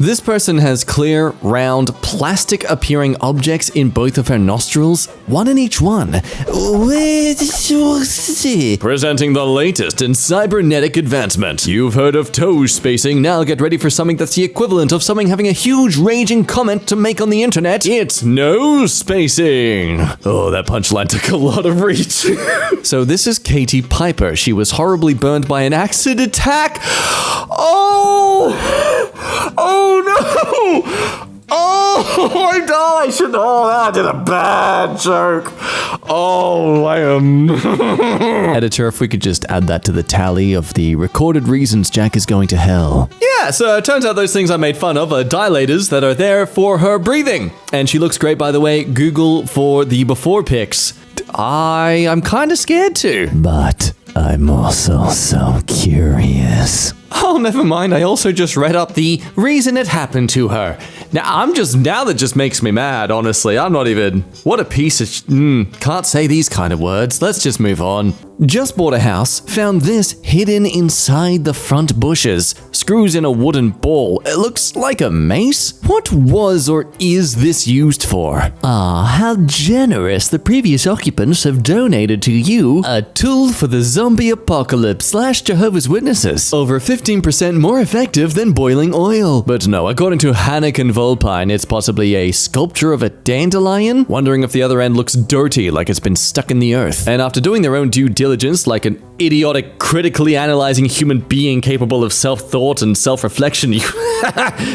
This person has clear, round, plastic-appearing objects in both of her nostrils, one in each one. Presenting the latest in cybernetic advancement. You've heard of toe spacing, now get ready for something that's the equivalent of something having a huge raging comment to make on the internet. It's nose spacing. Oh, that punchline took a lot of reach. So this is Katie Piper. She was horribly burned by an acid attack. Oh no! Oh, I died. I did a bad joke. Oh, I am. Editor, if we could just add that to the tally of the recorded reasons Jack is going to hell. Yeah, so it turns out those things I made fun of are dilators that are there for her breathing. And she looks great, by the way. Google for the before pics. I'm kind of scared too. But I'm also so curious. Oh, never mind. I also just read up the reason it happened to her. Now that just makes me mad, honestly. I'm not even... What a piece of... can't say these kind of words. Let's just move on. Just bought a house, found this hidden inside the front bushes. Screws in a wooden ball. It looks like a mace? What was or is this used for? Ah, how generous. The previous occupants have donated to you a tool for the zombie apocalypse / Jehovah's Witnesses. Over 15% more effective than boiling oil. But no, according to Hannock and Volpine, it's possibly a sculpture of a dandelion? Wondering if the other end looks dirty, like it's been stuck in the earth. And after doing their own due diligence, like an idiotic, critically analyzing human being capable of self-thought and self-reflection, you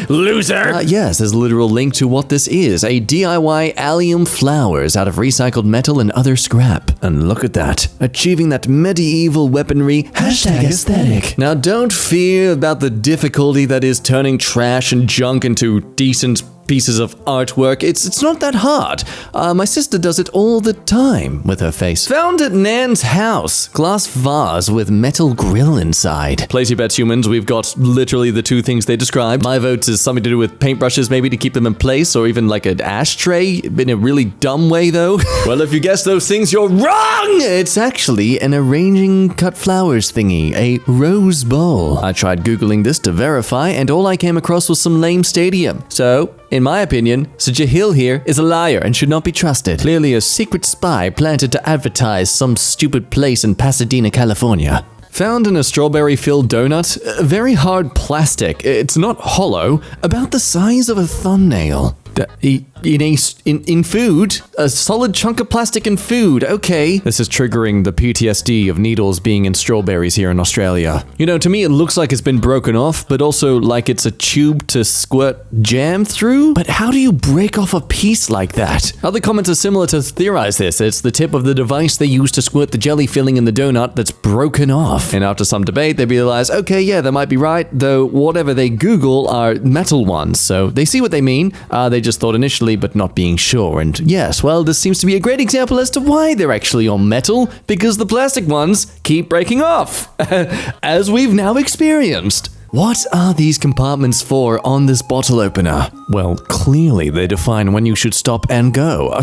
loser! Yes, there's a literal link to what this is. A DIY allium flowers out of recycled metal and other scrap. And look at that. Achieving that medieval weaponry, # aesthetic. Now don't fear about the difficulty that is turning trash and junk into decent pieces of artwork. It's not that hard. My sister does it all the time with her face. Found at Nan's house. Glass vase with metal grill inside. Place your bets, humans. We've got literally the two things they described. My vote is something to do with paintbrushes, maybe to keep them in place, or even like an ashtray in a really dumb way, though. Well, if you guess those things, you're wrong! It's actually an arranging cut flowers thingy, a rose bowl. I tried Googling this to verify, and all I came across was some lame stadium. So, in my opinion, Sir Jahil here is a liar and should not be trusted. Clearly a secret spy planted to advertise some stupid place in Pasadena, California. Found in a strawberry-filled donut, very hard plastic. It's not hollow, about the size of a thumbnail. In food? A solid chunk of plastic in food, okay. This is triggering the PTSD of needles being in strawberries here in Australia. You know, to me it looks like it's been broken off, but also like it's a tube to squirt jam through? But how do you break off a piece like that? Other comments are similar to theorize this. It's the tip of the device they use to squirt the jelly filling in the donut that's broken off. And after some debate, they realize, okay, yeah, they might be right, though whatever they Google are metal ones, so they see what they mean. They just thought initially, but not being sure. And yes, well, this seems to be a great example as to why they're actually on metal, because the plastic ones keep breaking off, as we've now experienced. What are these compartments for on this bottle opener? Well, clearly they define when you should stop and go.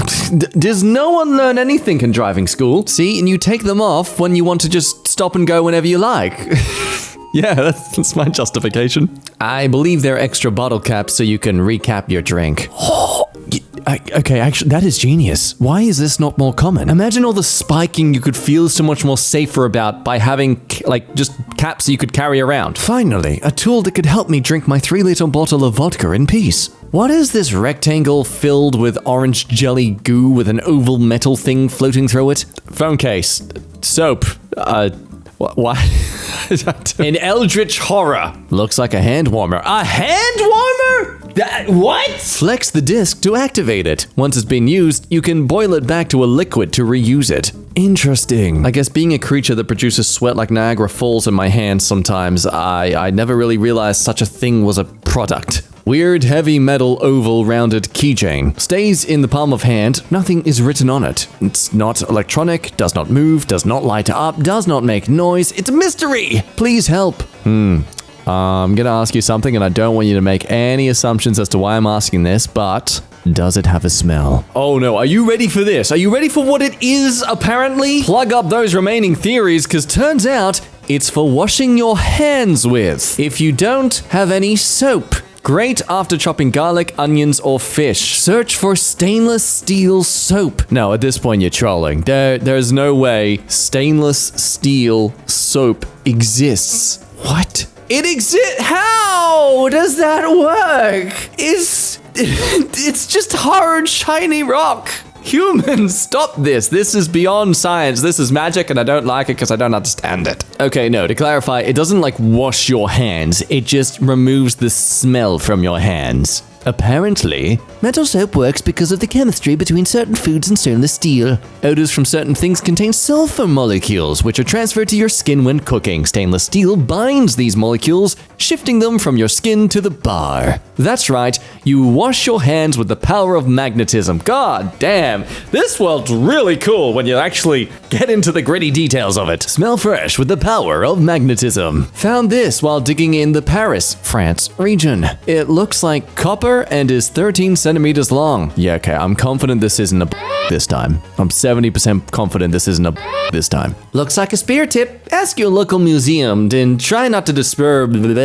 Does no one learn anything in driving school? See, and you take them off when you want to just stop and go whenever you like. Yeah, that's my justification. I believe they're extra bottle caps so you can recap your drink. Okay, actually, that is genius. Why is this not more common? Imagine all the spiking you could feel so much more safer about by having, like, just caps you could carry around. Finally, a tool that could help me drink my 3-liter bottle of vodka in peace. What is this rectangle filled with orange jelly goo with an oval metal thing floating through it? Phone case. Soap. What? An eldritch horror. Looks like a hand warmer. A hand warmer? What? Flex the disc to activate it. Once it's been used, you can boil it back to a liquid to reuse it. Interesting. I guess being a creature that produces sweat like Niagara Falls in my hands sometimes, I never really realized such a thing was a product. Weird heavy metal oval rounded keychain. Stays in the palm of hand, nothing is written on it. It's not electronic, does not move, does not light up, does not make noise. It's a mystery! Please help. I'm gonna ask you something and I don't want you to make any assumptions as to why I'm asking this, but does it have a smell? Oh no, are you ready for this? Are you ready for what it is, apparently? Plug up those remaining theories, because turns out it's for washing your hands with. If you don't have any soap Great after chopping garlic, onions, or fish. Search for stainless steel soap. No, at this point you're trolling. There's no way stainless steel soap exists. What? It exists? How does that work? It's just hard, shiny rock. Humans, stop this. This is beyond science. This is magic, and I don't like it because I don't understand it. Okay, no, to clarify, it doesn't like wash your hands. It just removes the smell from your hands. Apparently, metal soap works because of the chemistry between certain foods and stainless steel. Odors from certain things contain sulfur molecules, which are transferred to your skin when cooking. Stainless steel binds these molecules, shifting them from your skin to the bar. That's right, you wash your hands with the power of magnetism. God damn, this world's really cool when you actually get into the gritty details of it. Smell fresh with the power of magnetism. Found this while digging in the Paris, France region. It looks like copper and is 13 centimeters long. Yeah, okay, I'm confident this isn't a this time. I'm 70% confident this isn't a this time. Looks like a spear tip. Ask your local museum and try not to disturb the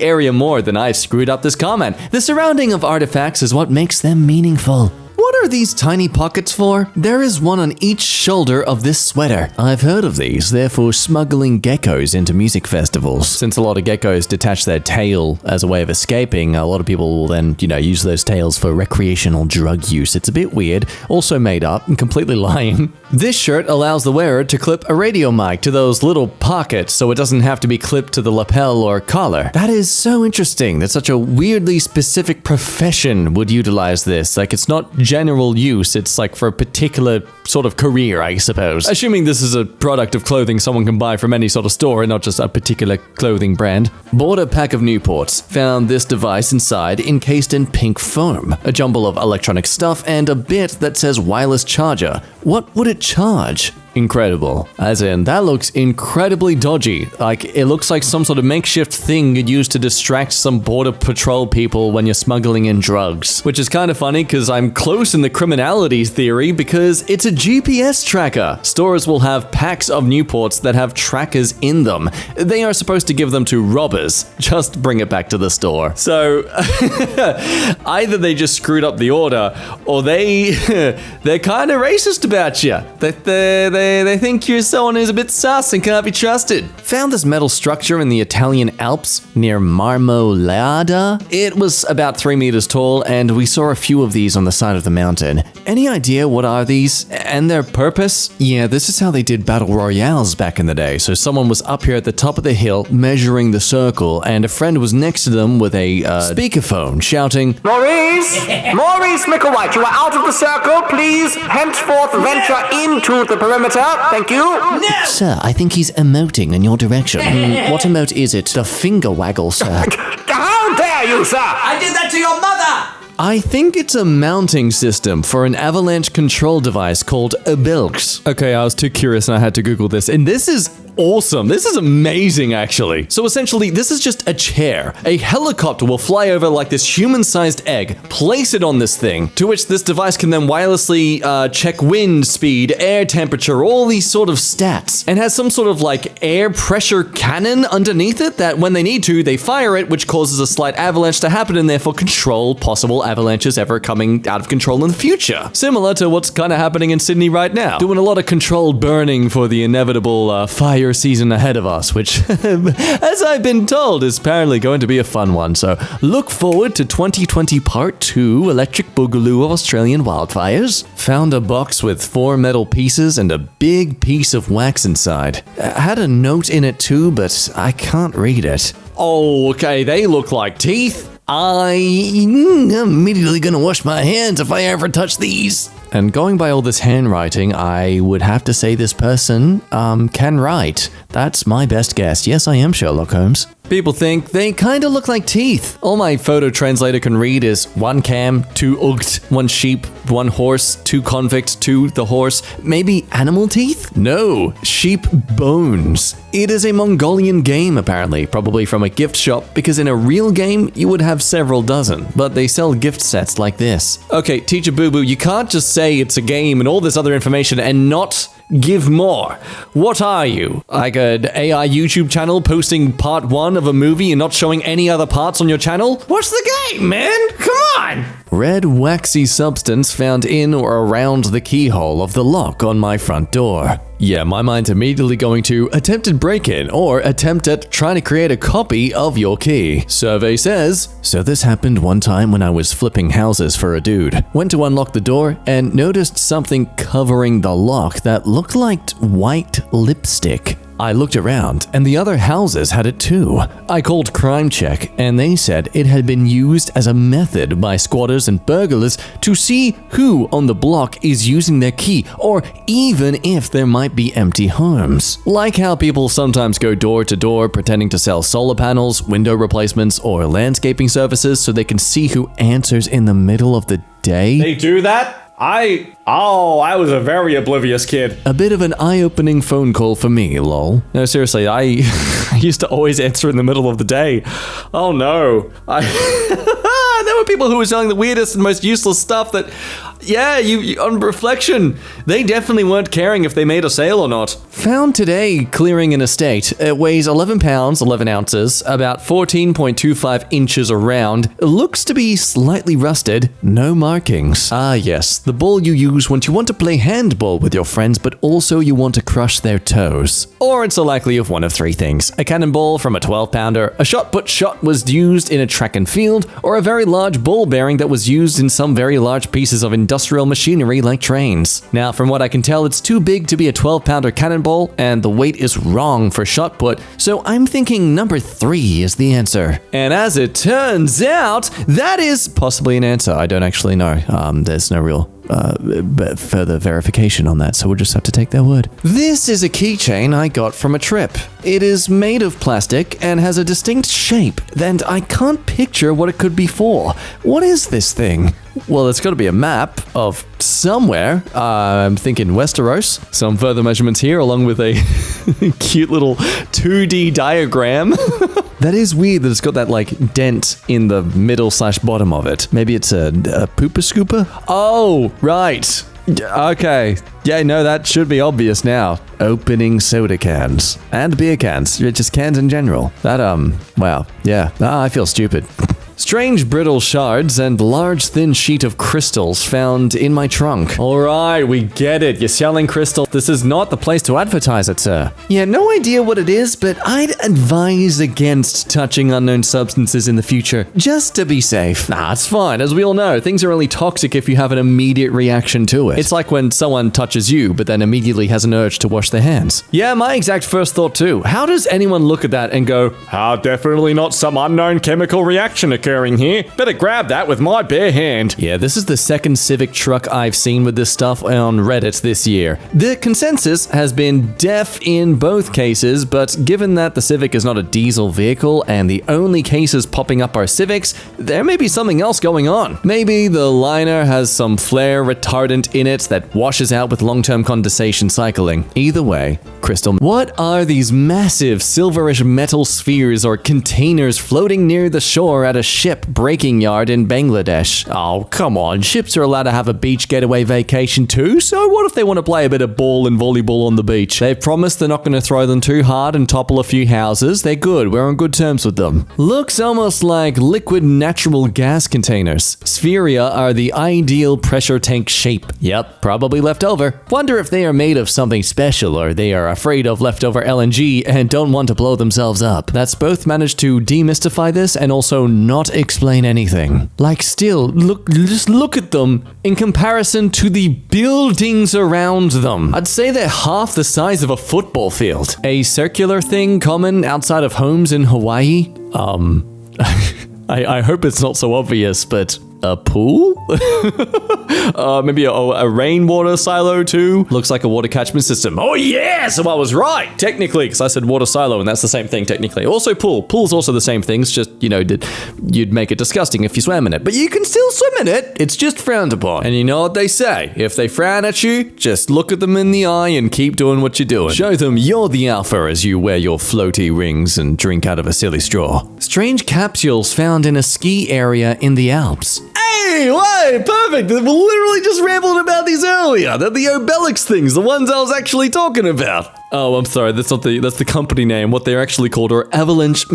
area more than I've screwed up this comment. The surrounding of artifacts is what makes them meaningful. What are these tiny pockets for? There is one on each shoulder of this sweater. I've heard of these. They're for smuggling geckos into music festivals. Since a lot of geckos detach their tail as a way of escaping, a lot of people will then, use those tails for recreational drug use. It's a bit weird, also made up and completely lying. This shirt allows the wearer to clip a radio mic to those little pockets so it doesn't have to be clipped to the lapel or collar. That is so interesting that such a weirdly specific profession would utilize this. Like, it's not general use, it's like for a particular sort of career, I suppose. Assuming this is a product of clothing someone can buy from any sort of store and not just a particular clothing brand. Bought a pack of Newports. Found this device inside encased in pink foam. A jumble of electronic stuff and a bit that says wireless charger. What would it charge? Incredible. As in, that looks incredibly dodgy. Like, it looks like some sort of makeshift thing you'd use to distract some border patrol people when you're smuggling in drugs. Which is kind of funny because I'm close in the criminality theory because it's a GPS tracker. Stores will have packs of Newports that have trackers in them. They are supposed to give them to robbers. Just bring it back to the store. So, either they just screwed up the order or they're kind of racist about you. They think you're someone who's a bit sus and can't be trusted. Found this metal structure in the Italian Alps near Marmolada. It was about 3 meters tall, and we saw a few of these on the side of the mountain. Any idea what are these and their purpose? Yeah, this is how they did battle royales back in the day. So someone was up here at the top of the hill measuring the circle, and a friend was next to them with a speakerphone shouting, Maurice Micklewhite, you are out of the circle. Please henceforth venture into the perimeter. Thank you. No. Sir, I think he's emoting in your direction. What emote is it? The finger waggle, sir. How dare you, sir? I did that to your mother! I think it's a mounting system for an avalanche control device called a Bilks. Okay, I was too curious and I had to Google this. And this is awesome. This is amazing, actually. So essentially, this is just a chair. A helicopter will fly over like this human-sized egg, place it on this thing, to which this device can then wirelessly check wind speed, air temperature, all these sort of stats, and has some sort of like air pressure cannon underneath it that when they need to, they fire it, which causes a slight avalanche to happen and therefore control possible avalanches ever coming out of control in the future. Similar to what's kind of happening in Sydney right now. Doing a lot of controlled burning for the inevitable fire season ahead of us, which, as I've been told, is apparently going to be a fun one. So look forward to 2020 Part 2, Electric Boogaloo of Australian Wildfires. Found a box with 4 metal pieces and a big piece of wax inside. Had a note in it too, but I can't read it. Oh, okay, they look like teeth. I'm immediately gonna wash my hands if I ever touch these. And going by all this handwriting, I would have to say this person can write. That's my best guess. Yes, I am Sherlock Holmes. People think they kind of look like teeth. All my photo translator can read is 1 cam, 2 ugt, 1 sheep, 1 horse, 2 convict, 2 the horse. Maybe animal teeth? No, sheep bones. It is a Mongolian game, apparently, probably from a gift shop, because in a real game, you would have several dozen, but they sell gift sets like this. Okay, Teacher Boo Boo, you can't just say it's a game and all this other information and not Give more. What are you? Like an AI YouTube channel posting part 1 of a movie and not showing any other parts on your channel? What's the game, man? Come on! Red waxy substance found in or around the keyhole of the lock on my front door. Yeah, my mind's immediately going to attempted break-in or attempt at trying to create a copy of your key. Survey says, so this happened one time when I was flipping houses for a dude. Went to unlock the door and noticed something covering the lock that looked like white lipstick. I looked around, and the other houses had it too. I called Crime Check, and they said it had been used as a method by squatters and burglars to see who on the block is using their key, or even if there might be empty homes. Like how people sometimes go door to door pretending to sell solar panels, window replacements, or landscaping services so they can see who answers in the middle of the day. They do that? I was a very oblivious kid. A bit of an eye-opening phone call for me, lol. No, seriously, I used to always answer in the middle of the day. Oh no. There were people who were selling the weirdest and most useless stuff that, yeah, you on reflection, they definitely weren't caring if they made a sale or not. Found today clearing an estate. It weighs 11 pounds, 11 ounces, about 14.25 inches around. It looks to be slightly rusted, no markings. Ah yes, the ball you use when you want to play handball with your friends, but also you want to crush their toes. Or it's a likely of one of 3 things. A cannonball from a 12-pounder, a shot-put shot was used in a track and field, or a very large ball bearing that was used in some very large pieces of industrial machinery like trains. Now, from what I can tell, it's too big to be a 12-pounder cannonball, and the weight is wrong for shot put, so I'm thinking number 3 is the answer. And as it turns out, that is possibly an answer. I don't actually know. There's no real further verification on that, so we'll just have to take their word. This is a keychain I got from a trip. It is made of plastic and has a distinct shape, and I can't picture what it could be for. What is this thing? Well, it's got to be a map of somewhere. I'm thinking Westeros. Some further measurements here, along with a cute little 2D diagram. That is weird that it's got that, like, dent in the middle/bottom of it. Maybe it's a pooper scooper? Oh, right. Okay. Yeah, no, that should be obvious now. Opening soda cans. And beer cans. Just cans in general. That, wow. Yeah. I feel stupid. Strange brittle shards and large thin sheet of crystals found in my trunk. Alright, we get it. You're selling crystal. This is not the place to advertise it, sir. Yeah, no idea what it is, but I'd advise against touching unknown substances in the future, just to be safe. Nah, it's fine. As we all know, things are only toxic if you have an immediate reaction to it. It's like when someone touches you, but then immediately has an urge to wash their hands. Yeah, my exact first thought too. How does anyone look at that and go, definitely not some unknown chemical reaction occurring here. Better grab that with my bare hand. Yeah, this is the second Civic truck I've seen with this stuff on Reddit this year. The consensus has been def in both cases, but given that the Civic is not a diesel vehicle and the only cases popping up are Civics, there may be something else going on. Maybe the liner has some flare retardant in it that washes out with long-term condensation cycling. Either way, Crystal, what are these massive silverish metal spheres or containers floating near the shore at a ship breaking yard in Bangladesh? Oh, come on. Ships are allowed to have a beach getaway vacation too, so what if they want to play a bit of ball and volleyball on the beach? They've promised they're not going to throw them too hard and topple a few houses. They're good. We're on good terms with them. Looks almost like liquid natural gas containers. Spheria are the ideal pressure tank shape. Yep, probably left over. Wonder if they are made of something special or they are afraid of leftover LNG and don't want to blow themselves up. That's both managed to demystify this and also not explain anything. Like still, just look at them in comparison to the buildings around them. I'd say they're half the size of a football field. A circular thing common outside of homes in Hawaii? I hope it's not so obvious, but a pool? Maybe a rainwater silo too? Looks like a water catchment system. Oh yeah, so I was right, technically, because I said water silo and that's the same thing technically. Also pool. Pool's also the same thing. It's just, you'd make it disgusting if you swam in it. But you can still swim in it. It's just frowned upon. And you know what they say? If they frown at you, just look at them in the eye and keep doing what you're doing. Show them you're the alpha as you wear your floaty rings and drink out of a silly straw. Strange capsules found in a ski area in the Alps. Why? Perfect. We literally just rambled about these earlier. They're the Obelix things, the ones I was actually talking about. Oh, I'm sorry. That's the company name. What they're actually called are avalanche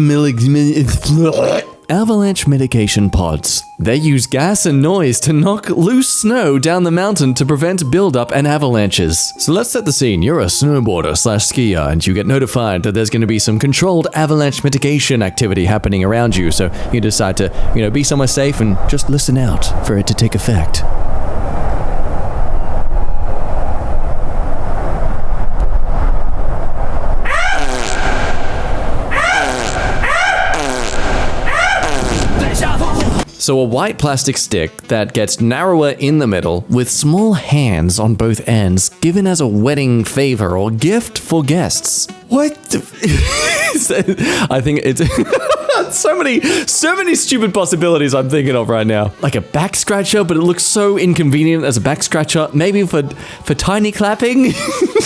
mitigation pods. They use gas and noise to knock loose snow down the mountain to prevent buildup and avalanches. So let's set the scene. You're a snowboarder/skier and you get notified that there's going to be some controlled avalanche mitigation activity happening around you. So you decide to, be somewhere safe and just listen out for it to take effect. So a white plastic stick that gets narrower in the middle with small hands on both ends, given as a wedding favor or gift for guests. What? I think it's so many stupid possibilities I'm thinking of right now. Like a back scratcher, but it looks so inconvenient as a back scratcher. Maybe for tiny clapping,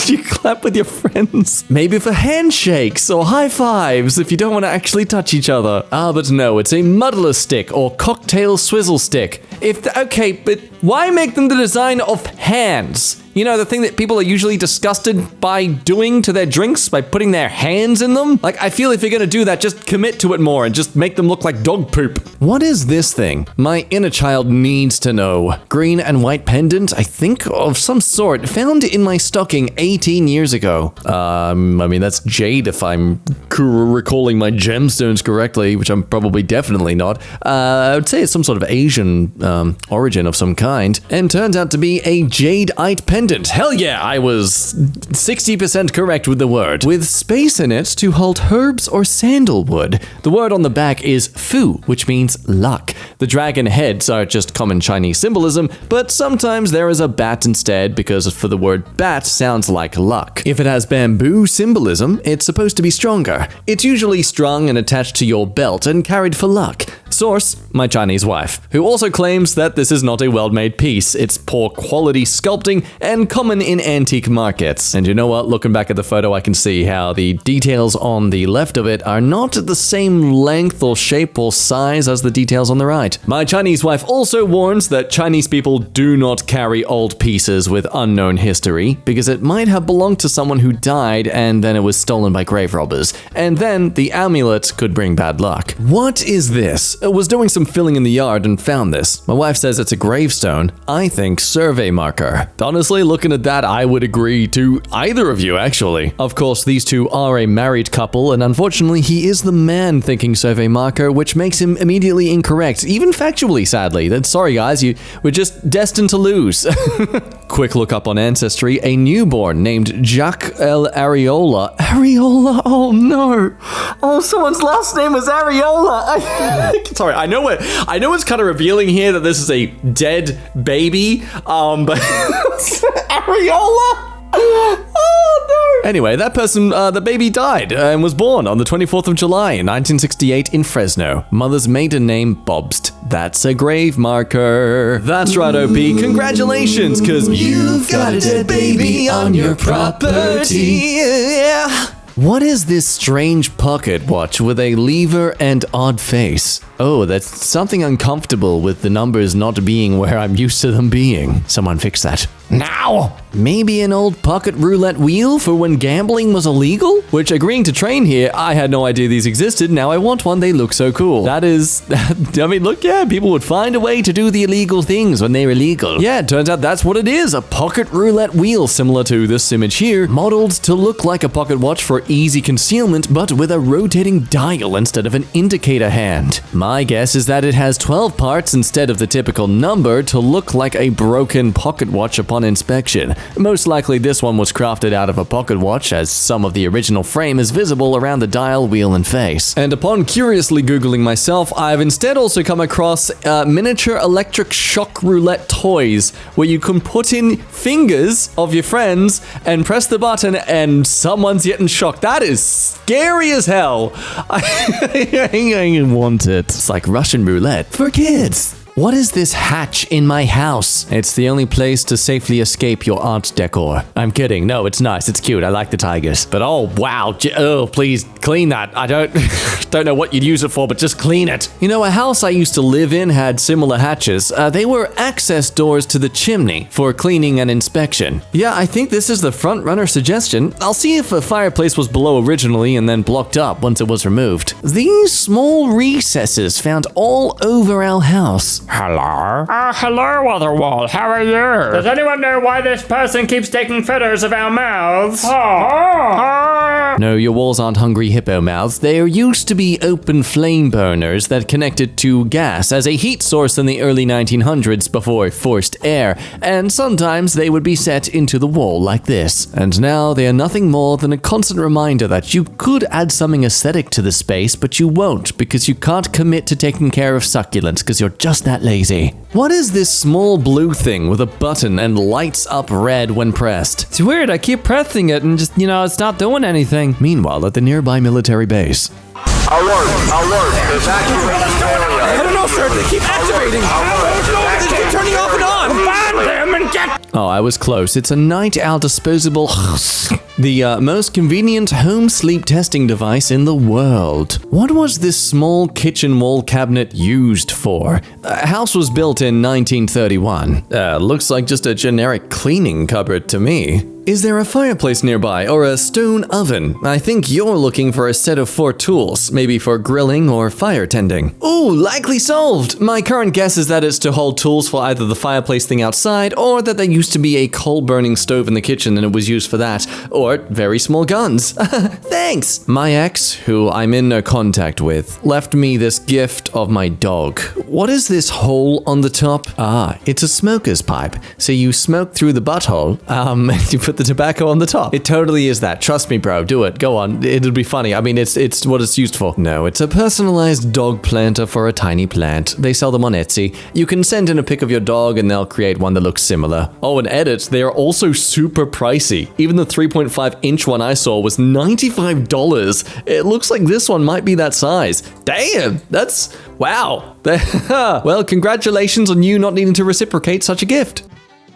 you clap with your friends. Maybe for handshakes or high fives if you don't want to actually touch each other. But no, it's a muddler stick or cocktail swizzle stick. Okay, but why make them the design of hands? The thing that people are usually disgusted by doing to their drinks, by putting their hands in them? Like, I feel if you're gonna do that, just commit to it more and just make them look like dog poop. What is this thing? My inner child needs to know. Green and white pendant, I think, of some sort, found in my stocking 18 years ago. That's jade if I'm recalling my gemstones correctly, which I'm probably definitely not. I would say it's some sort of Asian origin of some kind, and turns out to be a jadeite pendant. Hell yeah, I was 60% correct with the word. With space in it to hold herbs or sandalwood. The word on the back is fu, which means luck. The dragon heads are just common Chinese symbolism, but sometimes there is a bat instead because for the word bat sounds like luck. If it has bamboo symbolism, it's supposed to be stronger. It's usually strung and attached to your belt and carried for luck. Source, my Chinese wife, who also claims that this is not a well-made piece. It's poor quality sculpting and common in antique markets. And you know what? Looking back at the photo, I can see how the details on the left of it are not the same length or shape or size as the details on the right. My Chinese wife also warns that Chinese people do not carry old pieces with unknown history because it might have belonged to someone who died and then it was stolen by grave robbers. And then the amulet could bring bad luck. What is this? I was doing some filling in the yard and found this. My wife says it's a gravestone. I think survey marker. Honestly, looking at that, I would agree to either of you, actually. Of course, these two are a married couple, and unfortunately, he is the man thinking survey marker, which makes him immediately incorrect, even factually, sadly. Then sorry, guys, we're just destined to lose. Quick look up on Ancestry. A newborn named Jacques El Areola. Areola? Oh, no. Oh, someone's last name was Areola. Sorry, I know it's kind of revealing here that this is a dead baby, but Areola? Oh no! Anyway, that person, the baby died and was born on the 24th of July in 1968 in Fresno. Mother's maiden name, Bobst. That's a grave marker. That's right, OP. Congratulations, cause you've got a dead baby on your property. Yeah. What is this strange pocket watch with a lever and odd face? Oh, that's something uncomfortable with the numbers not being where I'm used to them being. Someone fix that. Now! Maybe an old pocket roulette wheel for when gambling was illegal? Which, agreeing to train here, I had no idea these existed. Now I want one. They look so cool. Look, yeah, people would find a way to do the illegal things when they're illegal. Yeah, it turns out that's what it is. A pocket roulette wheel similar to this image here, modeled to look like a pocket watch for easy concealment, but with a rotating dial instead of an indicator hand. My guess is that it has 12 parts instead of the typical number to look like a broken pocket watch upon inspection. Most likely this one was crafted out of a pocket watch, as some of the original frame is visible around the dial, wheel, and face. And upon curiously googling myself, I've instead also come across miniature electric shock roulette toys, where you can put in fingers of your friends and press the button and someone's getting shocked. That is scary as hell. I want it. It's like Russian roulette for kids. What is this hatch in my house? It's the only place to safely escape your art decor. I'm kidding. No, it's nice. It's cute. I like the tigers. But oh, wow. Oh, please clean that. I don't know what you'd use it for, but just clean it. You know, a house I used to live in had similar hatches. They were access doors to the chimney for cleaning and inspection. Yeah, I think this is the front runner suggestion. I'll see if a fireplace was below originally and then blocked up once it was removed. These small recesses found all over our house. Hello? Hello, other wall. How are you? Does anyone know why this person keeps taking photos of our mouths? No, your walls aren't hungry hippo mouths. There used to be open flame burners that connected to gas as a heat source in the early 1900s before forced air, and sometimes they would be set into the wall like this. And now they are nothing more than a constant reminder that you could add something aesthetic to the space, but you won't because you can't commit to taking care of succulents because you're just that lazy. What is this small blue thing with a button and lights up red when pressed? It's weird, I keep pressing it and just, it's not doing anything. Meanwhile, at the nearby military base. Alert! Evacuate the area. I don't know, sir, they keep activating. They keep turning off and on. Find them and get... Oh, I was close. It's a night owl disposable... the most convenient home sleep testing device in the world. What was this small kitchen wall cabinet used for? The house was built in 1931. Looks like just a generic cleaning cupboard to me. Is there a fireplace nearby or a stone oven? I think you're looking for a set of 4 tools, maybe for grilling or fire tending. Ooh, likely solved! My current guess is that it's to hold tools for either the fireplace thing outside or that there used to be a coal-burning stove in the kitchen and it was used for that, or very small guns. Thanks! My ex, who I'm in no contact with, left me this gift of my dog. What is this hole on the top? Ah, it's a smoker's pipe. So you smoke through the butthole, and you put the tobacco on the top. It totally is that. Trust me, bro. Do it. Go on. It'll be funny. I mean, it's what it's used for. No, it's a personalized dog planter for a tiny plant. They sell them on Etsy. You can send in a pic of your dog and they'll create one that looks similar. Oh, and edits, they are also super pricey. Even the 3.5-inch one I saw was $95. It looks like this one might be that size. Damn, that's... wow. Well, congratulations on you not needing to reciprocate such a gift.